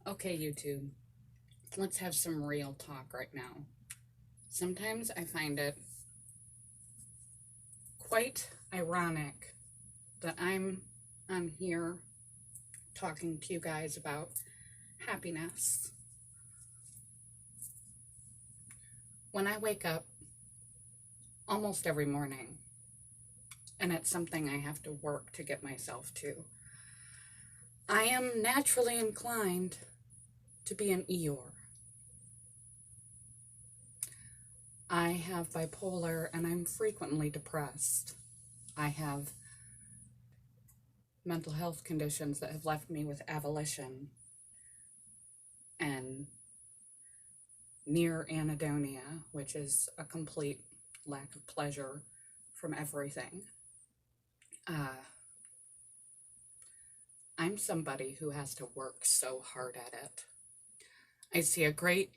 Okay, YouTube, let's have some real talk right now. Sometimes I find it quite ironic that I'm on here talking to you guys about happiness. When I wake up almost every morning, and it's something I have to work to get myself to, I am naturally inclined to be an Eeyore. I have bipolar and I'm frequently depressed. I have mental health conditions that have left me with avolition and near anhedonia, which is a complete lack of pleasure from everything. Uh, I'm somebody who has to work so hard at it. I see a great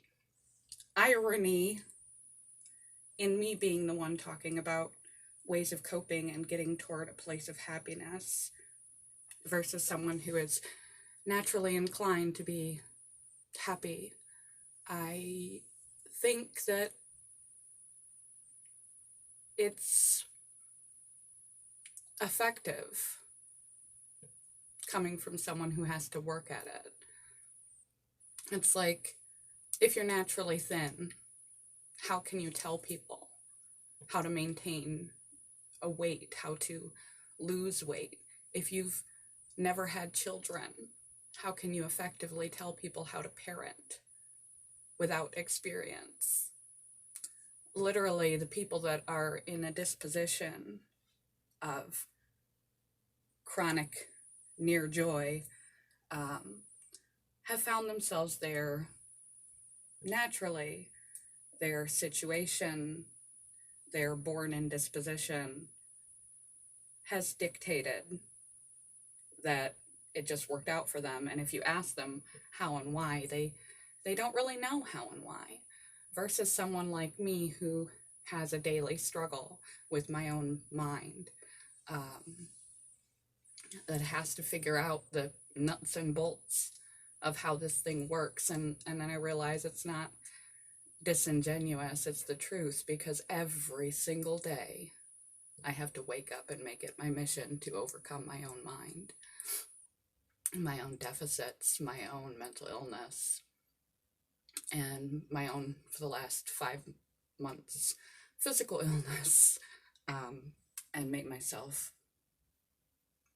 irony in me being the one talking about ways of coping and getting toward a place of happiness versus someone who is naturally inclined to be happy. I think that it's effective coming from someone who has to work at it. It's like if you're naturally thin, how can you tell people how to maintain a weight, how to lose weight? If you've never had children, how can you effectively tell people how to parent without experience? Literally, the people that are in a disposition of chronic near joy have found themselves there naturally. Their situation, their born in disposition has dictated that it just worked out for them. And if you ask them how and why, they don't really know how and why. Versus someone like me who has a daily struggle with my own mind, that has to figure out the nuts and bolts of how this thing works. And then I realize it's not disingenuous, it's the truth, because every single day I have to wake up and make it my mission to overcome my own mind, my own deficits, my own mental illness, and my own, for the last 5 months, physical illness, and make myself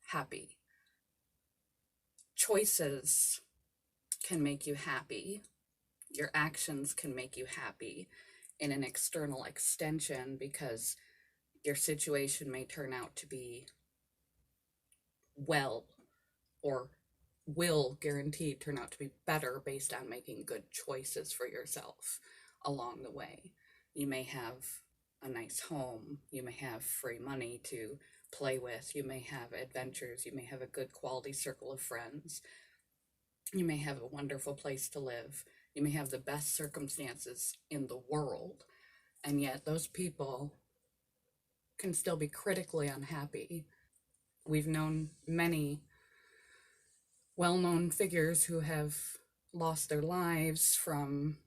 happy. Choices can make you happy. Your actions can make you happy in an external extension because your situation may turn out to be well or will guaranteed turn out to be better based on making good choices for yourself along the way. You may have a nice home, you may have free money to play with, you may have adventures, you may have a good quality circle of friends, you may have a wonderful place to live, you may have the best circumstances in the world, and yet those people can still be critically unhappy. We've known many well-known figures who have lost their lives from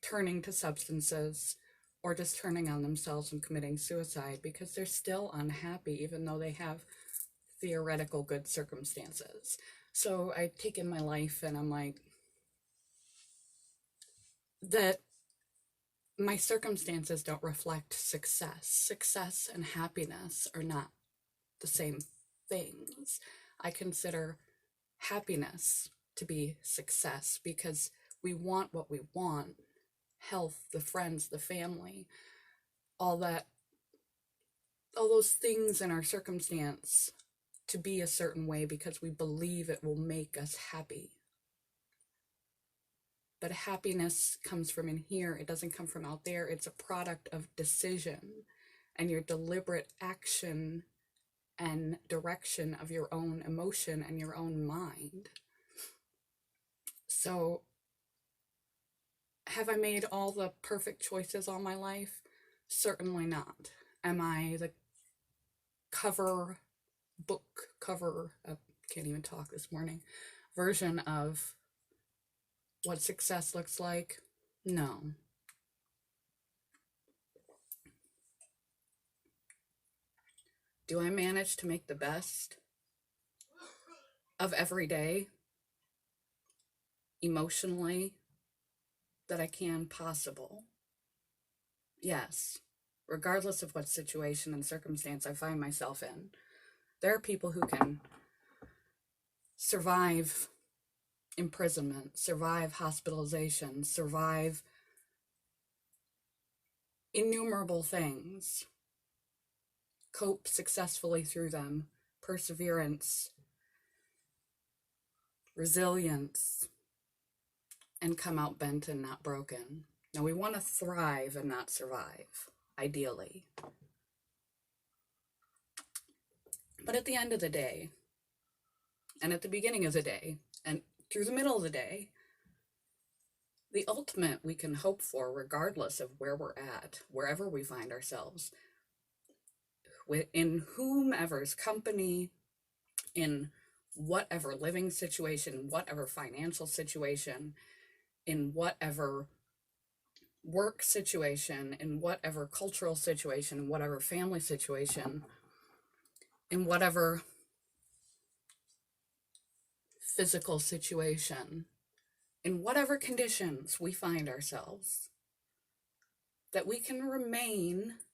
turning to substances or just turning on themselves and committing suicide because they're still unhappy even though they have theoretical good circumstances. So I take in my life and I'm like, that my circumstances don't reflect success. Success and happiness are not the same things. I consider happiness to be success because we want what we want: health, the friends, the family, all that, all those things in our circumstance to be a certain way because we believe it will make us happy. But happiness comes from in here, it doesn't come from out there. It's a product of decision and your deliberate action and direction of your own emotion and your own mind. So, have I made all the perfect choices all my life? Certainly not. Am I the book cover, can't even talk this morning, version of what success looks like? No. Do I manage to make the best of every day emotionally that I can possible? Yes. Regardless of what situation and circumstance I find myself in. There are people who can survive imprisonment, survive hospitalization, survive innumerable things, cope successfully through them, perseverance, resilience, and come out bent and not broken. Now, we want to thrive and not survive, ideally. But at the end of the day, and at the beginning of the day, and through the middle of the day, the ultimate we can hope for, regardless of where we're at, wherever we find ourselves, in whomever's company, in whatever living situation, whatever financial situation, in whatever work situation, in whatever cultural situation, in whatever family situation, in whatever physical situation, in whatever conditions we find ourselves, that we can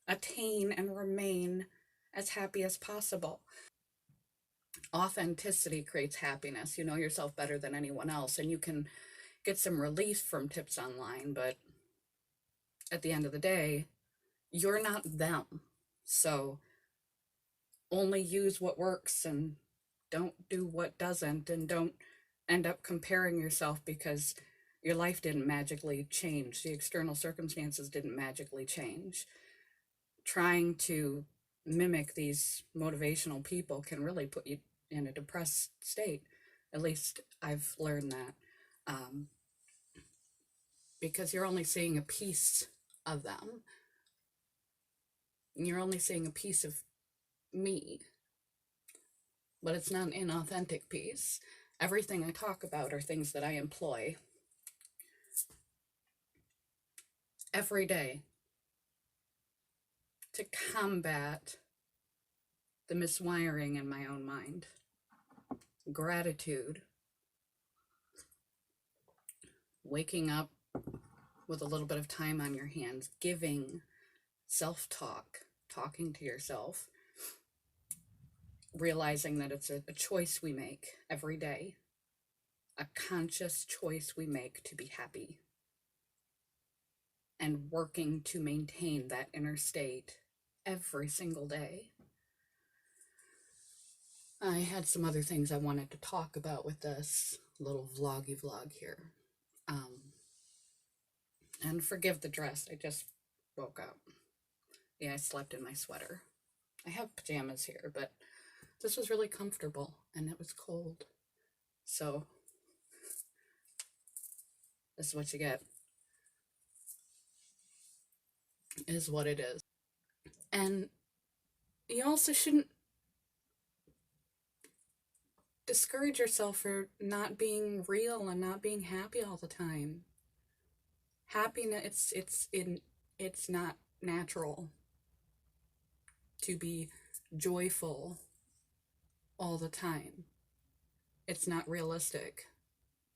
attain and remain as happy as possible. Authenticity creates happiness. You know yourself better than anyone else, and you can get some relief from tips online, but at the end of the day, you're not them. So only use what works and don't do what doesn't, and don't end up comparing yourself because your life didn't magically change. The external circumstances didn't magically change. Trying to mimic these motivational people can really put you in a depressed state. At least I've learned that. Because you're only seeing a piece of them. You're only seeing a piece of me. But it's not an inauthentic piece. Everything I talk about are things that I employ every day to combat the miswiring in my own mind. Gratitude. Waking up with a little bit of time on your hands. Giving. Self-talk. Talking to yourself. Realizing that it's a choice we make every day. A conscious choice we make to be happy. And working to maintain that inner state every single day. I had some other things I wanted to talk about with this little vloggy vlog here. And forgive the dress, I just woke up. Yeah, I slept in my sweater. I have pajamas here, but this was really comfortable and it was cold. So this is what you get. It is what it is. And you also shouldn't discourage yourself for not being real and not being happy all the time. Happiness, it's not natural to be joyful all the time. It's not realistic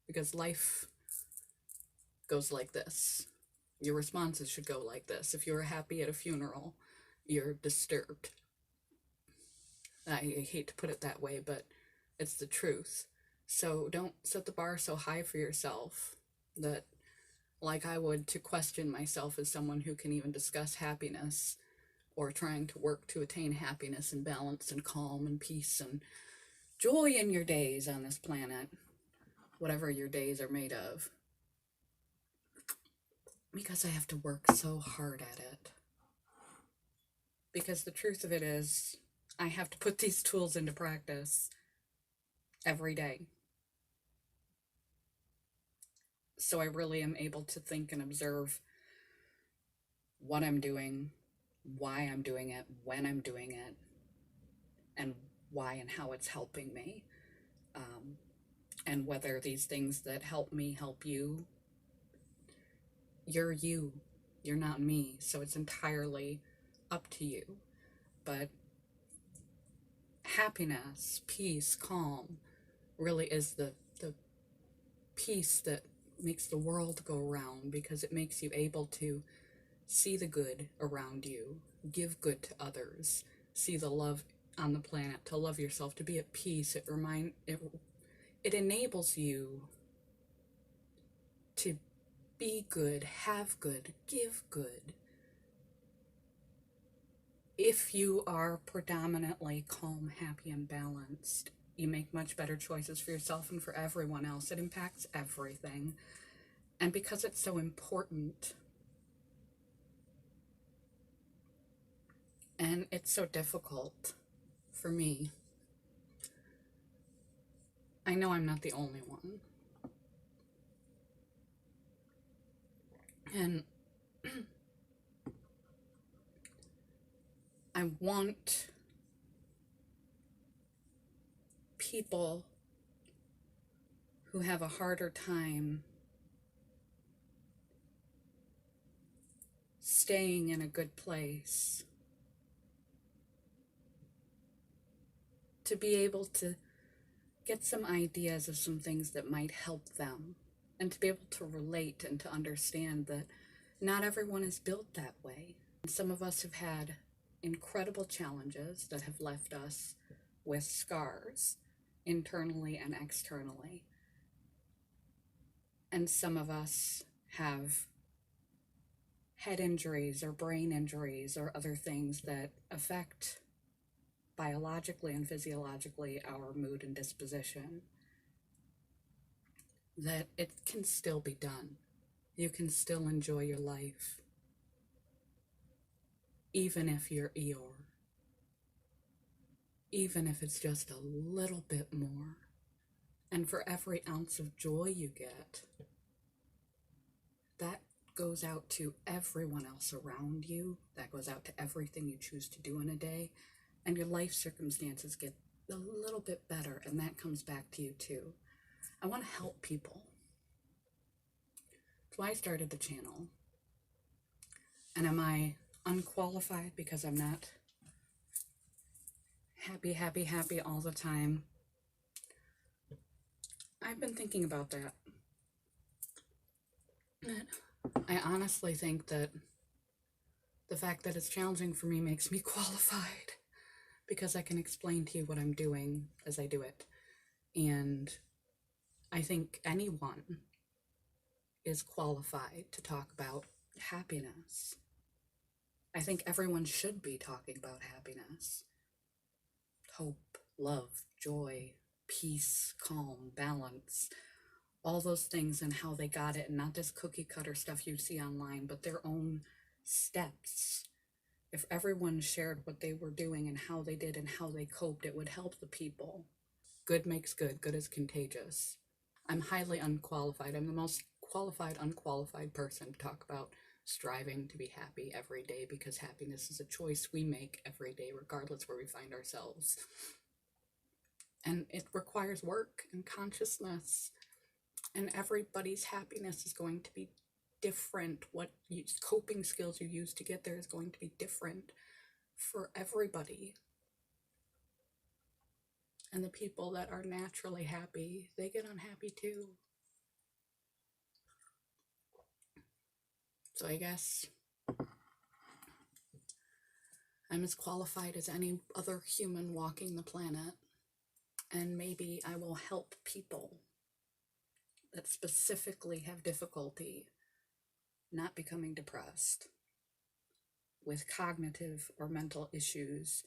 because life goes like this. Your responses should go like this. If you're happy at a funeral, you're disturbed. I hate to put it that way, but it's the truth. So don't set the bar so high for yourself that, like I would, to question myself as someone who can even discuss happiness or trying to work to attain happiness and balance and calm and peace and joy in your days on this planet, whatever your days are made of. Because I have to work so hard at it. Because the truth of it is, I have to put these tools into practice every day. So I really am able to think and observe what I'm doing, why I'm doing it, when I'm doing it, and why and how it's helping me. And whether these things that help me help you, you're you. You're not me. So it's entirely up to you. But happiness, peace, calm really is the peace that makes the world go round, because it makes you able to see the good around you, give good to others, see the love on the planet, to love yourself, to be at peace. It enables you to be good, have good, give good. If you are predominantly calm, happy, and balanced, you make much better choices for yourself and for everyone else. It impacts everything. And because it's so important, and it's so difficult for me, I know I'm not the only one. And I want people who have a harder time staying in a good place to be able to get some ideas of some things that might help them, and to be able to relate and to understand that not everyone is built that way. Some of us have had incredible challenges that have left us with scars, internally and externally. And some of us have head injuries or brain injuries or other things that affect biologically and physiologically our mood and disposition, that it can still be done. You can still enjoy your life, even if you're Eeyore, even if it's just a little bit more. And for every ounce of joy you get, that goes out to everyone else around you. That goes out to everything you choose to do in a day. And your life circumstances get a little bit better, and that comes back to you too. I want to help people. That's why I started the channel. And am I unqualified because I'm not happy all the time? I've been thinking about that. I honestly think that the fact that it's challenging for me makes me qualified, because I can explain to you what I'm doing as I do it. And I think anyone is qualified to talk about happiness. I think everyone should be talking about happiness, hope, love, joy, peace, calm, balance, all those things, and how they got it, and not this cookie cutter stuff you see online, but their own steps. If everyone shared what they were doing and how they did and how they coped, it would help the people. Good makes good. Good is contagious. I'm highly unqualified. I'm the most qualified, unqualified person to talk about striving to be happy every day, because happiness is a choice we make every day, regardless where we find ourselves. And it requires work and consciousness. And everybody's happiness is going to be different. What coping skills you use to get there is going to be different for everybody. And the people that are naturally happy, they get unhappy too. So I guess I'm as qualified as any other human walking the planet. And maybe I will help people that specifically have difficulty not becoming depressed, with cognitive or mental issues,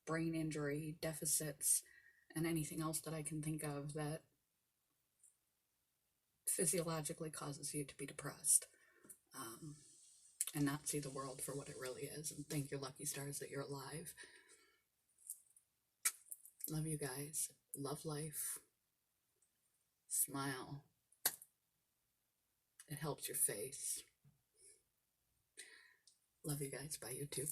brain injury, deficits, and anything else that I can think of that physiologically causes you to be depressed, and not see the world for what it really is, and thank your lucky stars that you're alive. Love you guys. Love life. Smile. It helps your face. Love you guys. Bye, YouTube.